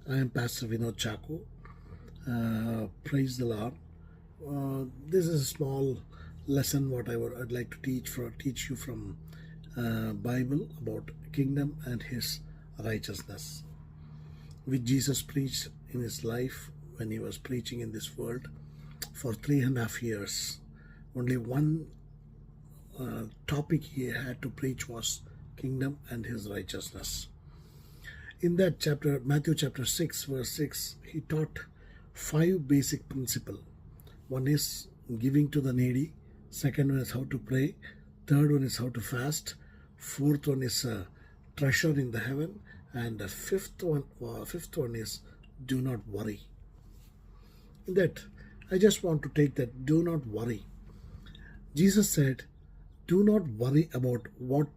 I am Pastor Vinod Chaku. Praise the Lord. This is a small lesson what I'd like to teach you from Bible about kingdom and His righteousness, which Jesus preached in His life when He was preaching in this world for 3.5 years. Only one topic He had to preach was kingdom and His righteousness. In that chapter, Matthew chapter 6, verse 6, He taught 5 basic principles. One is giving to the needy. Second one is how to pray. Third one is how to fast. Fourth one is treasure in the heaven. And the fifth one is do not worry. In that, I just want to take that do not worry. Jesus said, do not worry about what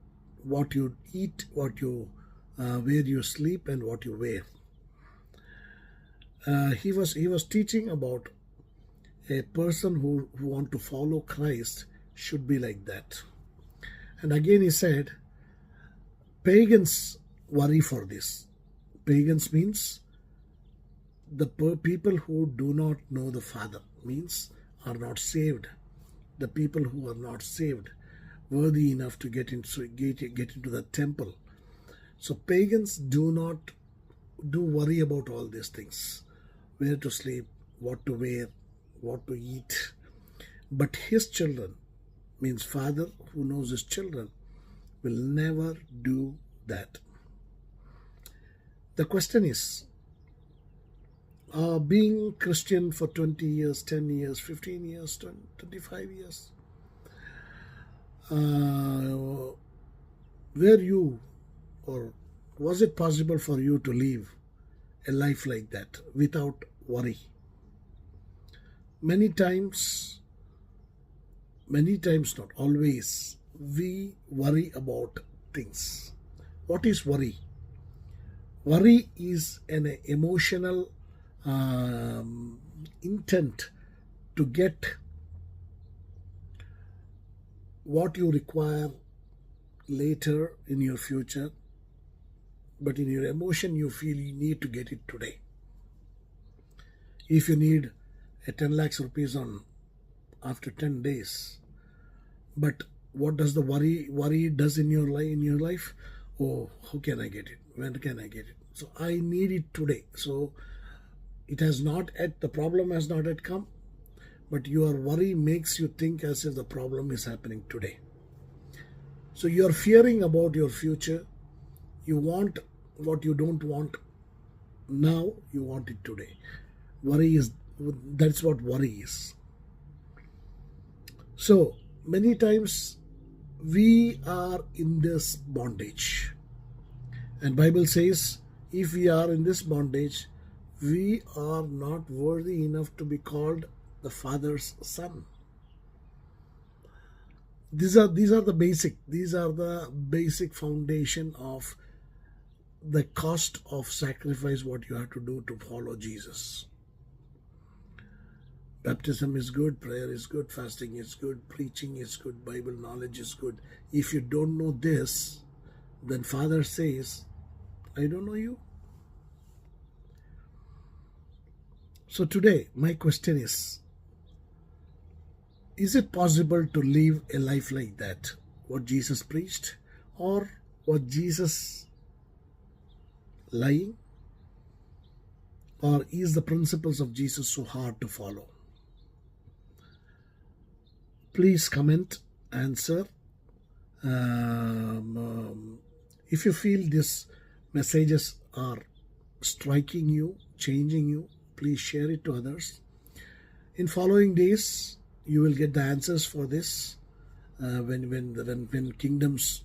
you eat, what you where you sleep, and what you wear. He was teaching about a person who want to follow Christ should be like that. And again he said, pagans worry for this. Pagans means the people who do not know the Father, means are not saved. The people who are not saved, worthy enough to get into the temple. So pagans do worry about all these things, where to sleep, what to wear, what to eat. But His children, means Father who knows His children, will never do that. The question is, being Christian for 20 years, 10 years, 15 years, 25 years, was it possible for you to live a life like that without worry? Many times, not always, we worry about things. What is worry? Worry is an emotional intent to get what you require later in your future, but in your emotion you feel you need to get it today. If you need a 10 lakhs rupees after 10 days, but what does the worry does in your life? Oh, how can I get it? When can I get it? So I need it today. So it has not yet, the problem has not yet come, but your worry makes you think as if the problem is happening today. So you are fearing about your future. You want what you don't want now, you want it today. That's what worry is. So many times we are in this bondage. And Bible says, if we are in this bondage, we are not worthy enough to be called the Father's son. These are the basic foundation of the cost of sacrifice what you have to do to follow Jesus. Baptism is good, prayer is good, fasting is good, preaching is good, Bible knowledge is good. If you don't know this, then Father says, I don't know you. So today, my question is it possible to live a life like that, what Jesus preached, or was Jesus lying? Or is the principles of Jesus so hard to follow? Please comment, answer. If you feel these messages are striking you, changing you, please share it to others. In following days, you will get the answers for this. When kingdom's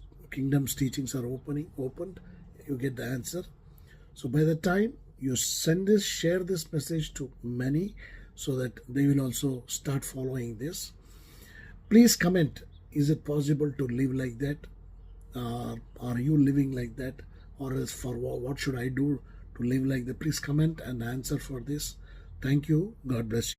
teachings are opened, you get the answer. So by the time you share this message to many, so that they will also start following this. Please comment, is it possible to live like that? Are you living like that? Or else for what should I do to live like that? Please comment and answer for this. Thank you. God bless you.